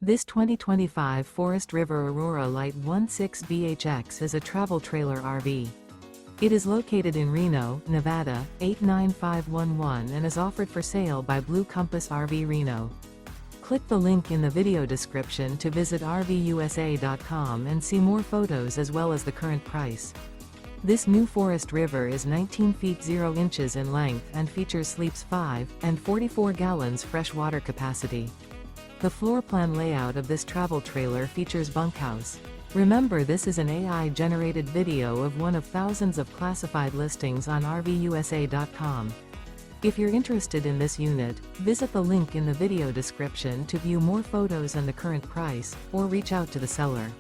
This 2025 Forest River Aurora Light 16BHX is a travel trailer RV. It is located in Reno, Nevada, 89511 and is offered for sale by Blue Compass RV Reno. Click the link in the video description to visit RVUSA.com and see more photos as well as the current price. This new Forest River is 19 feet 0 inches in length and features sleeps 5 and 44 gallons fresh water capacity. The floor plan layout of this travel trailer features bunkhouse. Remember, this is an AI-generated video of one of thousands of classified listings on RVUSA.com. If you're interested in this unit, visit the link in the video description to view more photos and the current price, or reach out to the seller.